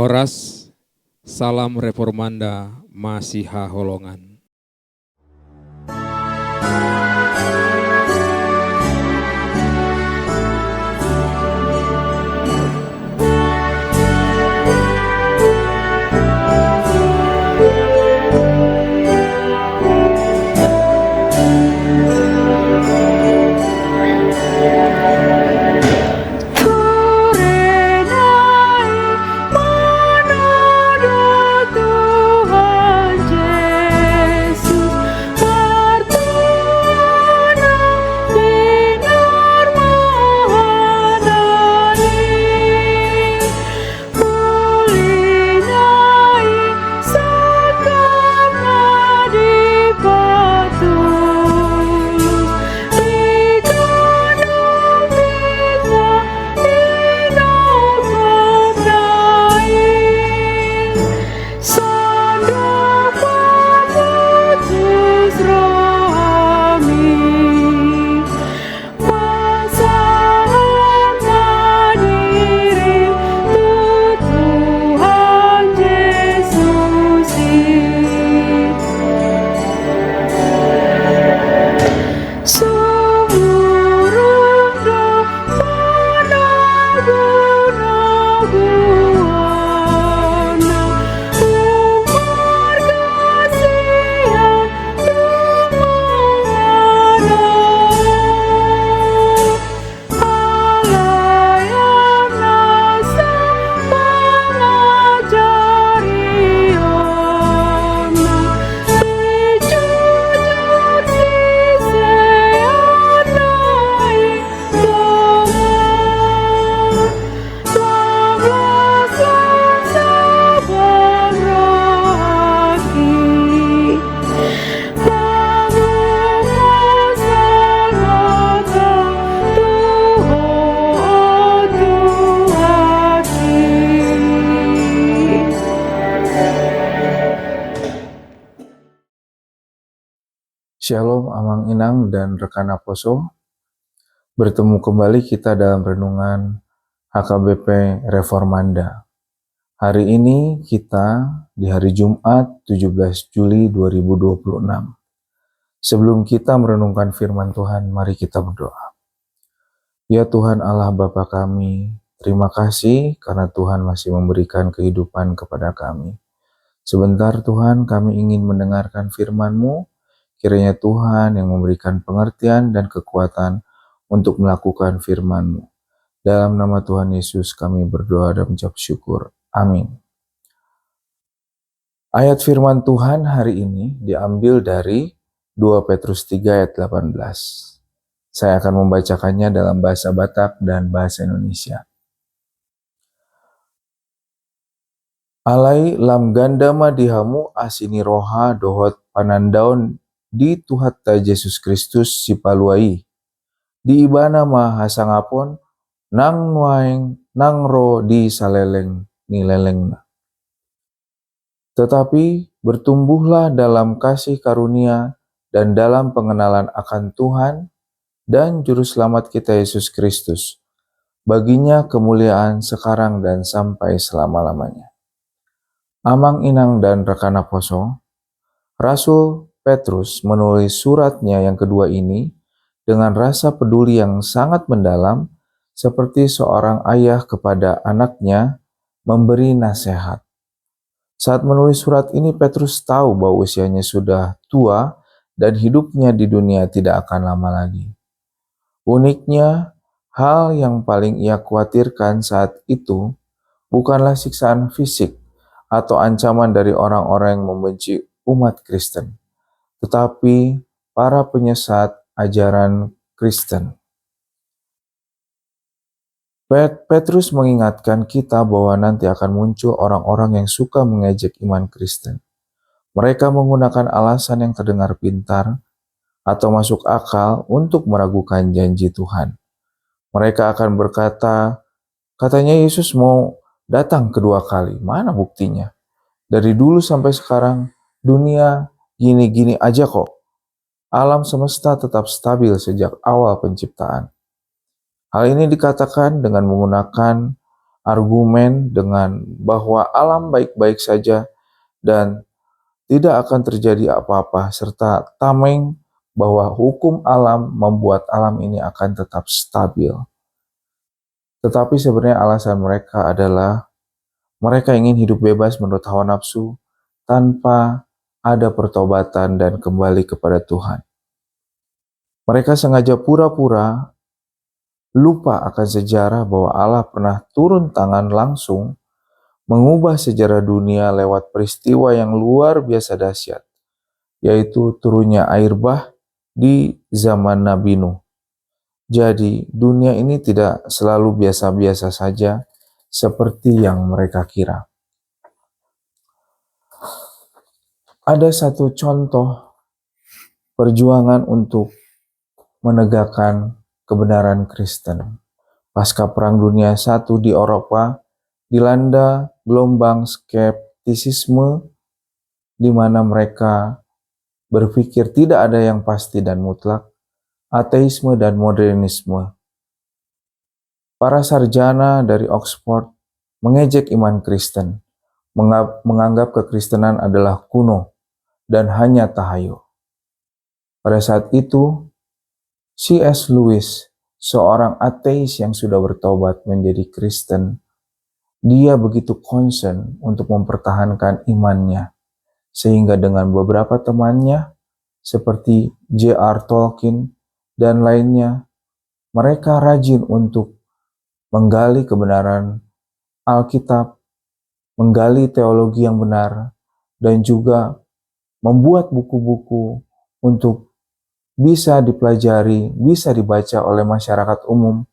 Horas, salam reformanda, Masiha Holongan. Shalom Amang Inang dan rekan Aposo. Bertemu kembali kita dalam renungan HKBP Reformanda. Hari ini kita di hari Jumat 17 Juli 2026. Sebelum kita merenungkan firman Tuhan, mari kita berdoa. Ya Tuhan Allah Bapa kami, terima kasih karena Tuhan masih memberikan kehidupan kepada kami. Sebentar Tuhan, kami ingin mendengarkan firman-Mu. Kiranya Tuhan yang memberikan pengertian dan kekuatan untuk melakukan firman-Mu. Dalam nama Tuhan Yesus kami berdoa dan mengucap syukur. Amin. Ayat firman Tuhan hari ini diambil dari 2 Petrus 3 ayat 18. Saya akan membacakannya dalam bahasa Batak dan bahasa Indonesia. Alai lam gandama dihamu asini roha dohot panandaon di Tuhatta Yesus Kristus si paluai. Di ibana ma hasangapon nang nuaeng nang ro di saleleng nilelengna. Tetapi bertumbuhlah dalam kasih karunia dan dalam pengenalan akan Tuhan dan Juru Selamat kita Yesus Kristus. Baginya kemuliaan sekarang dan sampai selama-lamanya. Amang Inang dan rekan Aposo, Rasul Petrus menulis suratnya yang kedua ini dengan rasa peduli yang sangat mendalam, seperti seorang ayah kepada anaknya memberi nasihat. Saat menulis surat ini, Petrus tahu bahwa usianya sudah tua dan hidupnya di dunia tidak akan lama lagi. Uniknya, hal yang paling ia khawatirkan saat itu bukanlah siksaan fisik atau ancaman dari orang-orang yang membenci umat Kristen, tetapi para penyesat ajaran Kristen. Petrus mengingatkan kita bahwa nanti akan muncul orang-orang yang suka mengejek iman Kristen. Mereka menggunakan alasan yang terdengar pintar atau masuk akal untuk meragukan janji Tuhan. Mereka akan berkata, katanya Yesus mau datang kedua kali. Mana buktinya? Dari dulu sampai sekarang, dunia gini-gini aja kok. Alam semesta tetap stabil sejak awal penciptaan. Hal ini dikatakan dengan menggunakan argumen dengan bahwa alam baik-baik saja dan tidak akan terjadi apa-apa, serta tameng bahwa hukum alam membuat alam ini akan tetap stabil. Tetapi sebenarnya alasan mereka adalah mereka ingin hidup bebas menurut hawa nafsu tanpa ada pertobatan dan kembali kepada Tuhan. Mereka sengaja pura-pura lupa akan sejarah bahwa Allah pernah turun tangan langsung mengubah sejarah dunia lewat peristiwa yang luar biasa dahsyat, yaitu turunnya air bah di zaman Nabi Nuh. Jadi dunia ini tidak selalu biasa-biasa saja seperti yang mereka kira. Ada satu contoh perjuangan untuk menegakkan kebenaran Kristen. Pasca Perang Dunia I di Eropa dilanda gelombang skeptisisme di mana mereka berpikir tidak ada yang pasti dan mutlak, ateisme dan modernisme. Para sarjana dari Oxford mengejek iman Kristen, menganggap kekristenan adalah kuno dan hanya tahayul. Pada saat itu, C.S. Lewis, seorang ateis yang sudah bertobat menjadi Kristen, dia begitu concern untuk mempertahankan imannya, sehingga dengan beberapa temannya seperti J.R. Tolkien dan lainnya, mereka rajin untuk menggali kebenaran Alkitab, menggali teologi yang benar, dan juga membuat buku-buku untuk bisa dipelajari, bisa dibaca oleh masyarakat umum,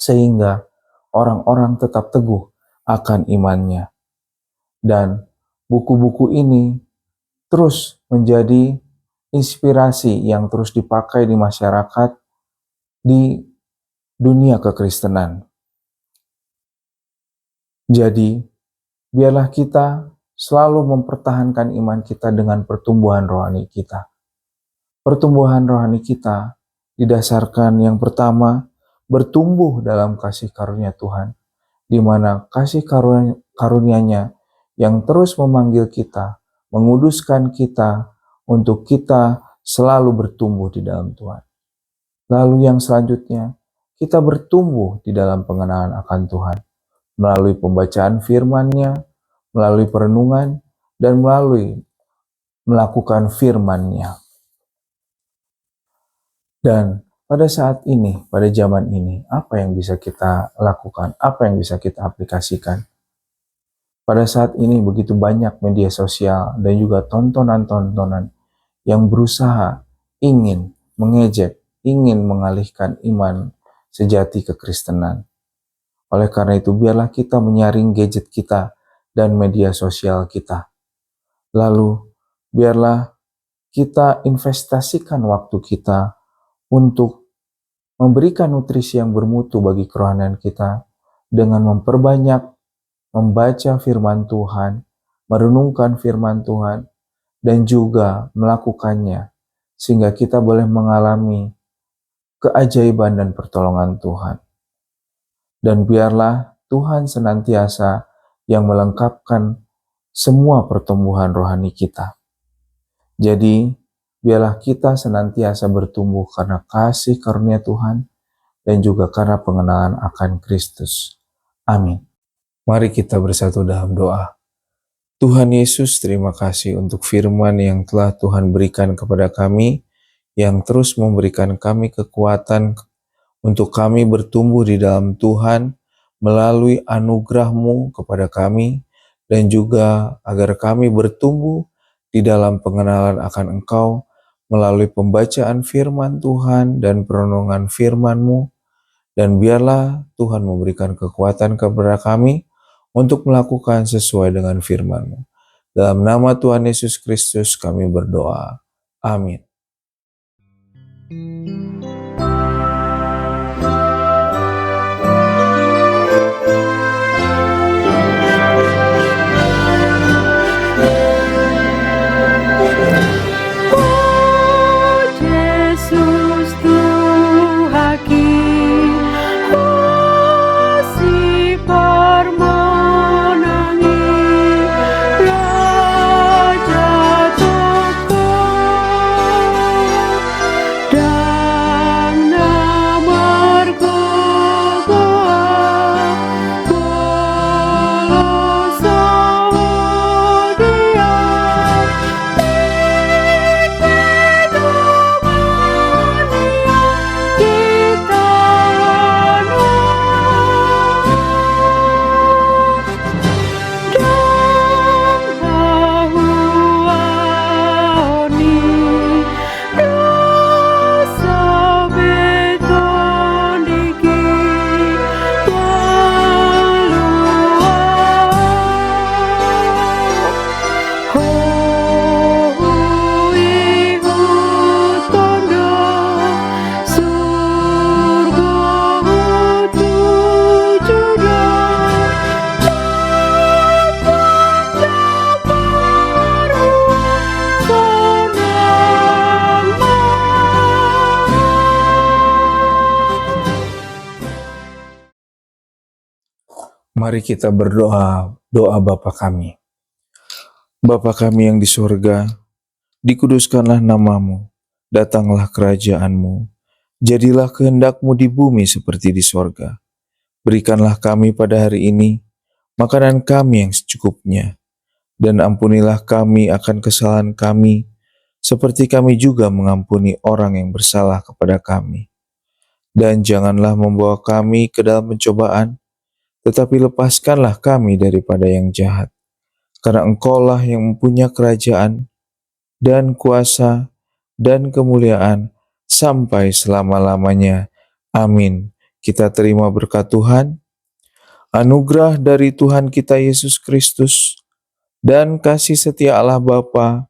sehingga orang-orang tetap teguh akan imannya. Dan buku-buku ini terus menjadi inspirasi yang terus dipakai di masyarakat di dunia kekristenan. Jadi, biarlah kita selalu mempertahankan iman kita dengan pertumbuhan rohani kita. Pertumbuhan rohani kita didasarkan yang pertama, bertumbuh dalam kasih karunia Tuhan, di mana kasih karunia-Nya yang terus memanggil kita, menguduskan kita untuk kita selalu bertumbuh di dalam Tuhan. Lalu yang selanjutnya, kita bertumbuh di dalam pengenalan akan Tuhan, melalui pembacaan firman-Nya, melalui perenungan, dan melalui melakukan firman-Nya. Dan pada saat ini, pada zaman ini, apa yang bisa kita lakukan? Apa yang bisa kita aplikasikan? Pada saat ini begitu banyak media sosial dan juga tontonan-tontonan yang berusaha ingin mengejek, ingin mengalihkan iman sejati kekristenan. Oleh karena itu, biarlah kita menyaring gadget kita dan media sosial kita. Lalu, biarlah kita investasikan waktu kita untuk memberikan nutrisi yang bermutu bagi kerohanian kita dengan memperbanyak membaca firman Tuhan, merenungkan firman Tuhan, dan juga melakukannya, sehingga kita boleh mengalami keajaiban dan pertolongan Tuhan. Dan biarlah Tuhan senantiasa yang melengkapkan semua pertumbuhan rohani kita. Jadi, biarlah kita senantiasa bertumbuh karena kasih karunia Tuhan dan juga karena pengenalan akan Kristus. Amin. Mari kita bersatu dalam doa. Tuhan Yesus, terima kasih untuk firman yang telah Tuhan berikan kepada kami, yang terus memberikan kami kekuatan untuk kami bertumbuh di dalam Tuhan melalui anugerah-Mu kepada kami, dan juga agar kami bertumbuh di dalam pengenalan akan Engkau melalui pembacaan firman Tuhan dan perenungan firman-Mu, dan biarlah Tuhan memberikan kekuatan kepada kami untuk melakukan sesuai dengan firman-Mu. Dalam nama Tuhan Yesus Kristus kami berdoa. Amin. Yesus Tuhan, kasih Mari kita berdoa, doa Bapa kami. Bapa kami yang di surga, dikuduskanlah namamu, datanglah kerajaanmu, jadilah kehendak-Mu di bumi seperti di sorga. Berikanlah kami pada hari ini makanan kami yang secukupnya, dan ampunilah kami akan kesalahan kami, seperti kami juga mengampuni orang yang bersalah kepada kami. Dan janganlah membawa kami ke dalam pencobaan, tetapi lepaskanlah kami daripada yang jahat. Karena Engkaulah yang mempunyai kerajaan, dan kuasa, dan kemuliaan, sampai selama-lamanya. Amin. Kita terima berkat Tuhan, anugerah dari Tuhan kita Yesus Kristus, dan kasih setia Allah Bapa,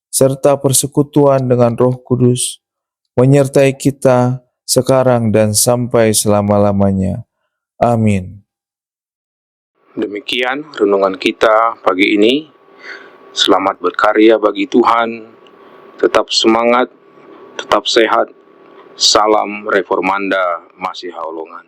serta persekutuan dengan Roh Kudus, menyertai kita sekarang dan sampai selama-lamanya. Amin. Demikian renungan kita pagi ini. Selamat berkarya bagi Tuhan. Tetap semangat, tetap sehat. Salam Reformanda Masiha Holongan.